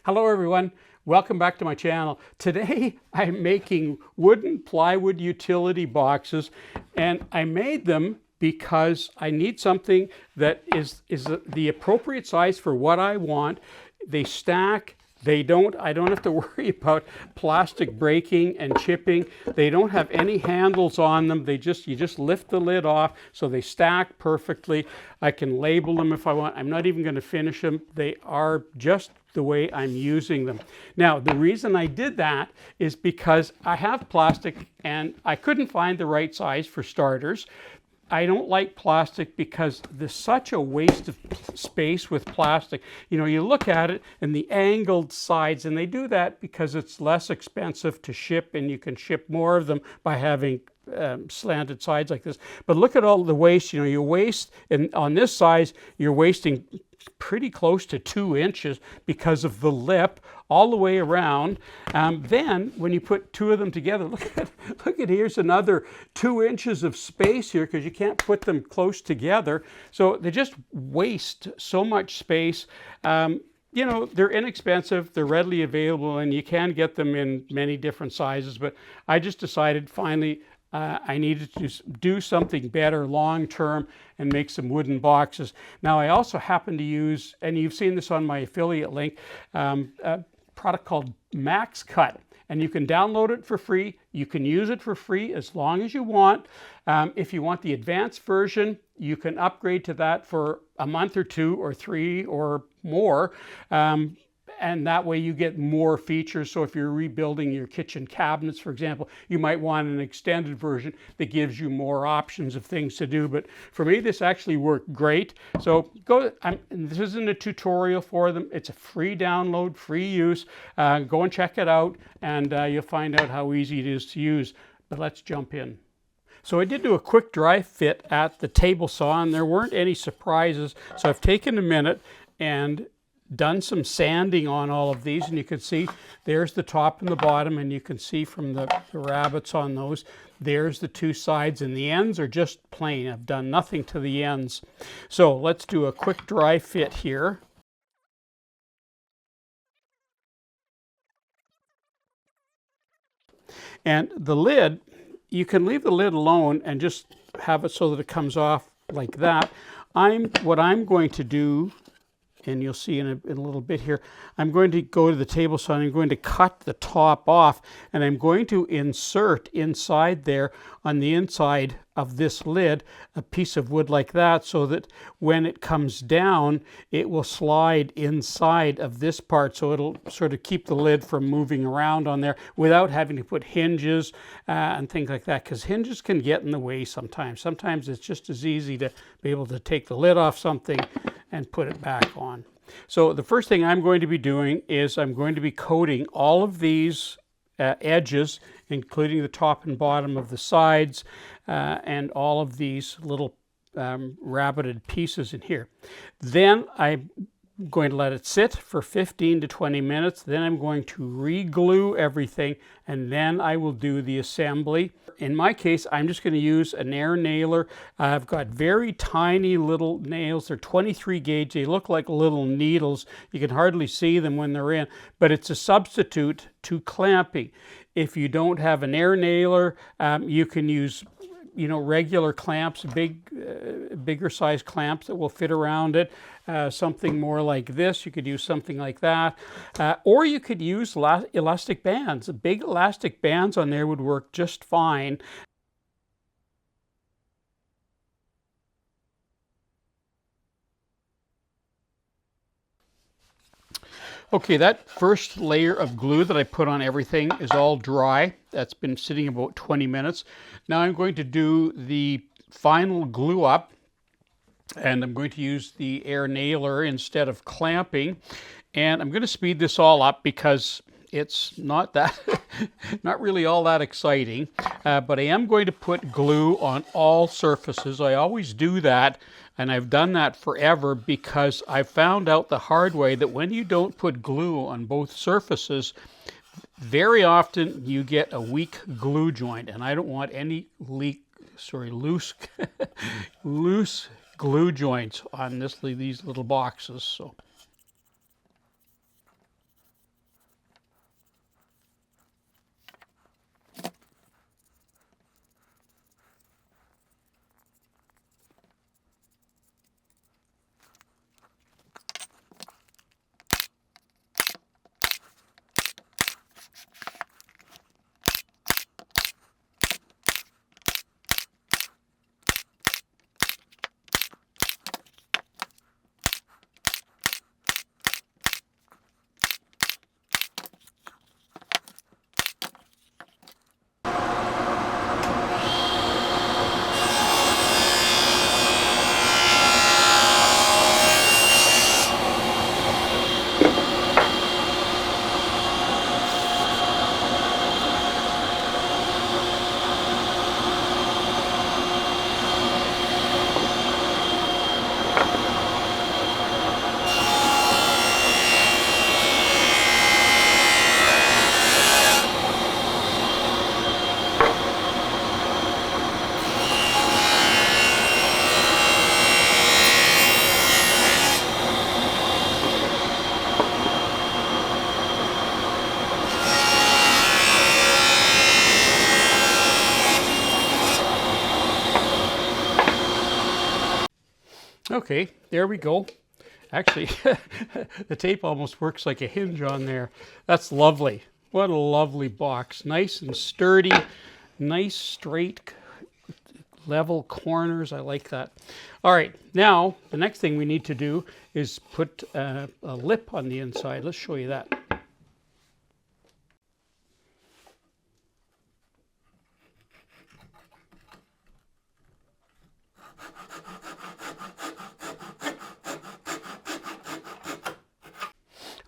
Hello everyone, welcome back to my channel. Today I'm making wooden plywood utility boxes, and I made them because I need something that is the appropriate size for what I want. They stack. I don't have to worry about plastic breaking and chipping. They don't have any handles on them. You just lift the lid off, so they stack perfectly. I can label them if I want. I'm not even going to finish them. They are just the way I'm using them. Now, the reason I did that is because I have plastic and I couldn't find the right size for starters. I don't like plastic because there's such a waste of space with plastic. You know, you look at it and the angled sides, and they do that because it's less expensive to ship and you can ship more of them by having slanted sides like this. But look at all the waste. You know, you waste, and on this size, you're wasting pretty close to 2 inches because of the lip all the way around. Then when you put two of them together, look at here's another 2 inches of space here because you can't put them close together. So they just waste so much space. You know, they're inexpensive, they're readily available, and you can get them in many different sizes. But I just decided finally I needed to do something better long term and make some wooden boxes. Now I also happen to use, and you've seen this on my affiliate link, a product called Max Cut. And you can download it for free. You can use it for free as long as you want. If you want the advanced version, you can upgrade to that for a month or 2 or 3 or more. And that way you get more features. So if you're rebuilding your kitchen cabinets, for example, you might want an extended version that gives you more options of things to do. But for me, this actually worked great. So this isn't a tutorial for them. It's a free download, free use. Go and check it out, and you'll find out how easy it is to use. But let's jump in. So I did do a quick dry fit at the table saw, and there weren't any surprises. So I've taken a minute and done some sanding on all of these, and you can see there's the top and the bottom, and you can see from the rabbets on those, there's the 2 sides, and the ends are just plain. I've done nothing to the ends. So let's do a quick dry fit here. And the lid, you can leave the lid alone and just have it so that it comes off like that. What I'm going to do, and you'll see in a little bit here, I'm going to go to the table saw and I'm going to cut the top off, and I'm going to insert inside there on the inside of this lid a piece of wood like that, so that when it comes down it will slide inside of this part, so it'll sort of keep the lid from moving around on there without having to put hinges and things like that, because hinges can get in the way sometimes. Sometimes it's just as easy to be able to take the lid off something and put it back on. So the first thing I'm going to be doing is I'm going to be coating all of these edges, including the top and bottom of the sides, and all of these little rabbeted pieces in here. Then I'm going to let it sit for 15 to 20 minutes. Then I'm going to re-glue everything, and then I will do the assembly. In my case, I'm just going to use an air nailer. I've got very tiny little nails. They're 23 gauge. They look like little needles. You can hardly see them when they're in, but it's a substitute to clamping. If you don't have an air nailer, you can use, you know, regular clamps, bigger size clamps that will fit around it. Something more like this, you could use something like that. Or you could use elastic bands. Big elastic bands on there would work just fine. Okay, that first layer of glue that I put on everything is all dry. That's been sitting about 20 minutes. Now I'm going to do the final glue up, and I'm going to use the air nailer instead of clamping. And I'm going to speed this all up because it's not really all that exciting. But I am going to put glue on all surfaces. I always do that, and I've done that forever because I found out the hard way that when you don't put glue on both surfaces, very often you get a weak glue joint, and I don't want any loose glue joints on these little boxes. So Okay, there we go. Actually, the tape almost works like a hinge on there. That's lovely. What a lovely box. Nice and sturdy, nice straight level corners. I like that. All right, now the next thing we need to do is put a lip on the inside. Let's show you that.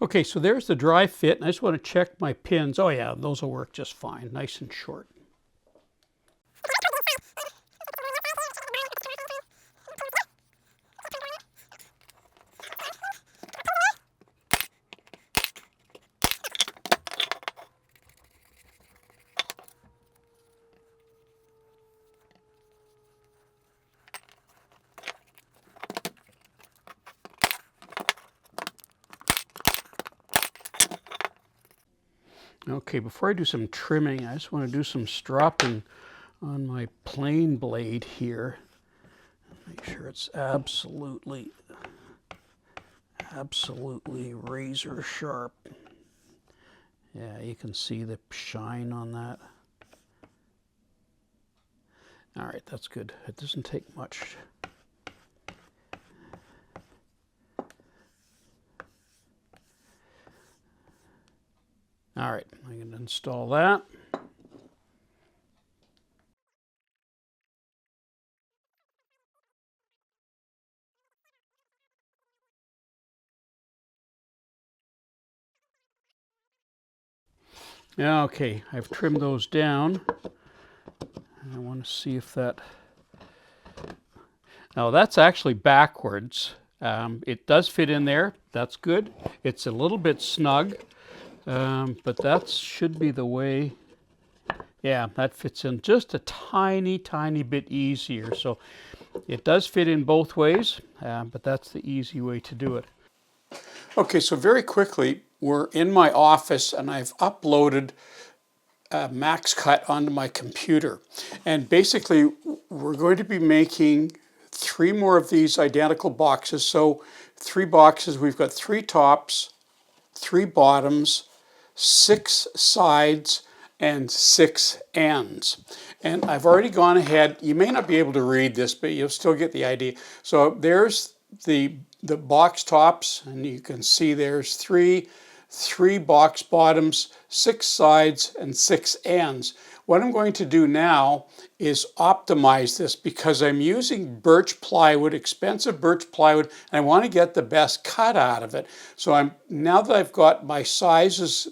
Okay, so there's the dry fit, and I just want to check my pins. Oh yeah, those will work just fine, nice and short. Okay, before I do some trimming, I just want to do some stropping on my plane blade here. Make sure it's absolutely razor sharp. Yeah, you can see the shine on that. All right, that's good. It doesn't take much. All right, I'm going to install that. Okay, I've trimmed those down. I want to see if that... Now that's actually backwards. It does fit in there. That's good. It's a little bit snug, but that should be the way. Yeah, that fits in just a tiny bit easier. So it does fit in both ways, but that's the easy way to do it. Okay, so very quickly, we're in my office and I've uploaded Max Cut onto my computer. And basically, we're going to be making 3 more of these identical boxes. So 3 boxes, we've got 3 tops, 3 bottoms, 6 sides, and 6 ends. And I've already gone ahead. You may not be able to read this, but you'll still get the idea. So there's the box tops, and you can see there's 3 box bottoms, 6 sides, and 6 ends. What I'm going to do now is optimize this because I'm using birch plywood, expensive birch plywood, and I want to get the best cut out of it. So now that I've got my sizes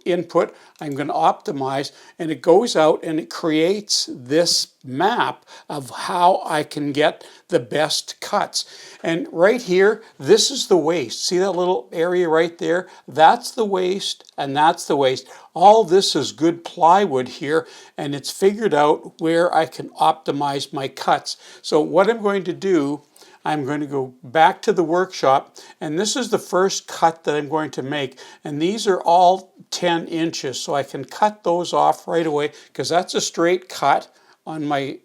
input, I'm going to optimize, and it goes out and it creates this map of how I can get the best cuts. And right here, this is the waist. See that little area right there? That's the waist, and that's the waist. All this is good plywood here, and it's figured out where I can optimize my cuts. So what I'm going to do, I'm going to go back to the workshop, and this is the first cut that I'm going to make, and these are all 10 inches, so I can cut those off right away because that's a straight cut on my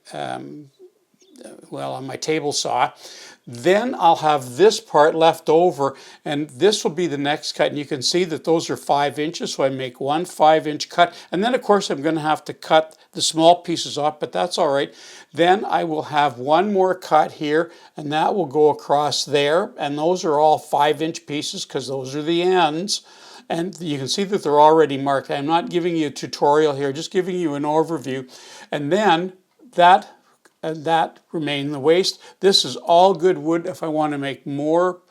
on my table saw. Then I'll have this part left over, and this will be the next cut, and you can see that those are 5 inches, so I make 1 5-inch cut, and then of course I'm going to have to cut the small pieces off, but that's all right. Then I will have 1 more cut here, and that will go across there, and those are all 5-inch pieces because those are the ends. And you can see that they're already marked. I'm not giving you a tutorial here, just giving you an overview. And then that remain the waist. This is all good wood. If I want to make more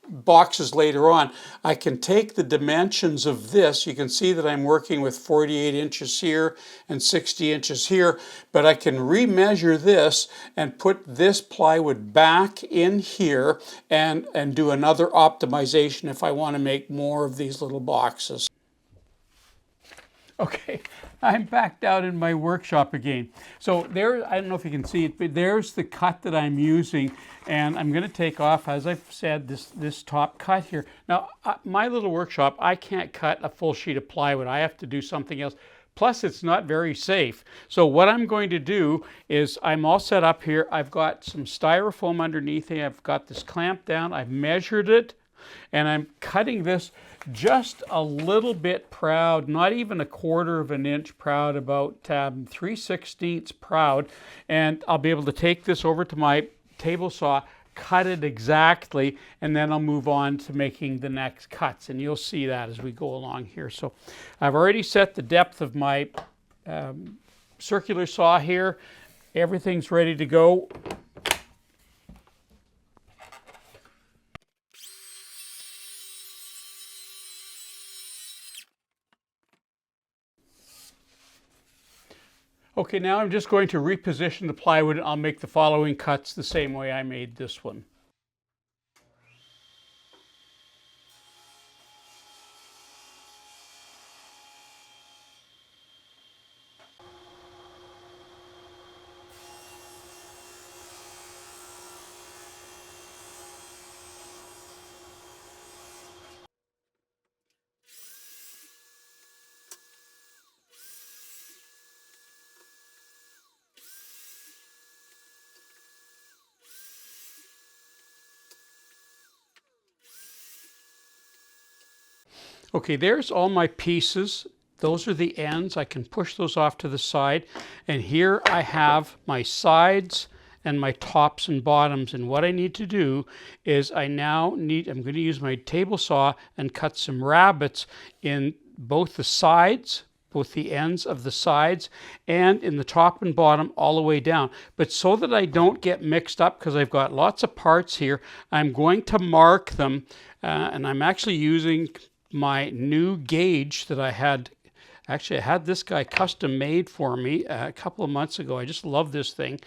boxes later on, I can take the dimensions of this. You can see that I'm working with 48 inches here and 60 inches here, but I can remeasure this and put this plywood back in here and do another optimization if I want to make more of these little boxes. Okay, I'm back down in my workshop again. So there, I don't know if you can see it, but there's the cut that I'm using, and I'm going to take off, as I've said, this top cut here. Now, my little workshop, I can't cut a full sheet of plywood. I have to do something else. Plus, it's not very safe. So what I'm going to do is I'm all set up here. I've got some styrofoam underneath here. I've got this clamp down. I've measured it, and I'm cutting this just a little bit proud, not even a 1/4 of an inch proud, about 3/16 proud. And I'll be able to take this over to my table saw, cut it exactly, and then I'll move on to making the next cuts, and you'll see that as we go along here. So I've already set the depth of my circular saw here. Everything's ready to go. Okay, now I'm just going to reposition the plywood, and I'll make the following cuts the same way I made this one. Okay, there's all my pieces. Those are the ends. I can push those off to the side. And here I have my sides and my tops and bottoms. And what I need to do is I'm going to use my table saw and cut some rabbets in both the sides, both the ends of the sides, and in the top and bottom all the way down. But so that I don't get mixed up, because I've got lots of parts here, I'm going to mark them, and I'm actually using my new gauge that I had. Actually, I had this guy custom made for me a couple of months ago. I just love this thing.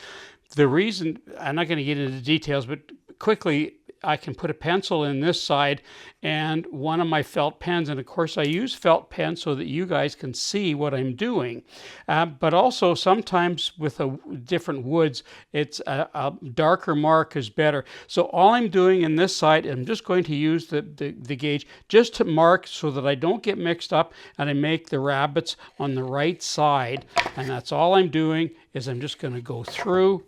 The reason, I'm not going to get into the details, but quickly, I can put a pencil in this side and one of my felt pens. And of course, I use felt pens so that you guys can see what I'm doing. But also sometimes with different woods, it's a darker mark is better. So all I'm doing in this side, I'm just going to use the gauge just to mark so that I don't get mixed up, and I make the rabbets on the right side. And that's all I'm doing, is I'm just going to go through.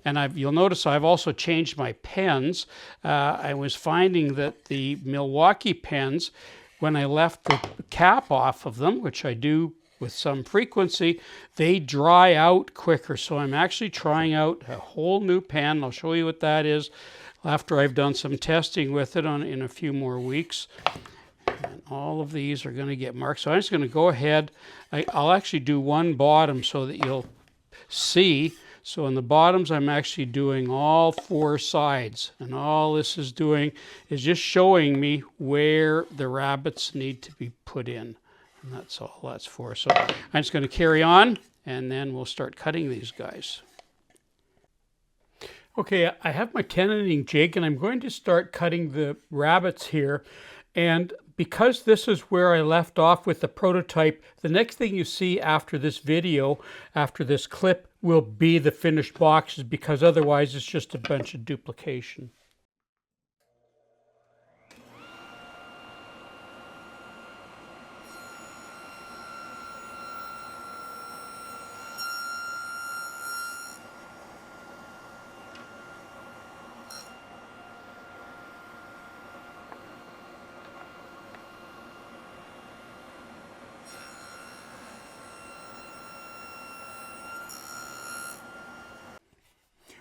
And you'll notice I've also changed my pens. I was finding that the Milwaukee pens, when I left the cap off of them, which I do with some frequency, they dry out quicker. So I'm actually trying out a whole new pen. I'll show you what that is after I've done some testing with it in a few more weeks. And all of these are going to get marked. So I'm just going to go ahead. I'll actually do one bottom so that you'll see. So on the bottoms, I'm actually doing all 4 sides. And all this is doing is just showing me where the rabbets need to be put in. And that's all that's for. So I'm just going to carry on, and then we'll start cutting these guys. Okay, I have my tenon jig, and I'm going to start cutting the rabbets here. And because this is where I left off with the prototype, the next thing you see after this video, after this clip, will be the finished boxes, because otherwise it's just a bunch of duplication.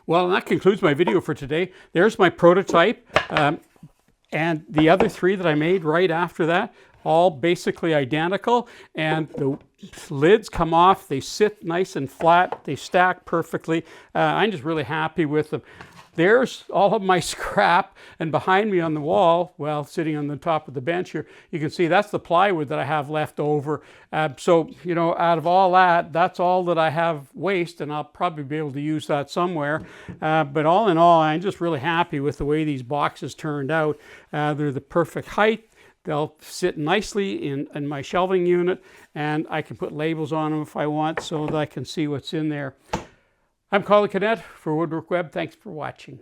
Well, that concludes my video for today. There's my prototype, and the other 3 that I made right after that, all basically identical, and the lids come off, they sit nice and flat, they stack perfectly. I'm just really happy with them. There's all of my scrap, and behind me on the wall, well, sitting on the top of the bench here, you can see that's the plywood that I have left over. So, you know, out of all that, that's all that I have waste, and I'll probably be able to use that somewhere. But all in all, I'm just really happy with the way these boxes turned out. They're the perfect height. They'll sit nicely in my shelving unit, and I can put labels on them if I want so that I can see what's in there. I'm Colin Cadet for Woodwork Web. Thanks for watching.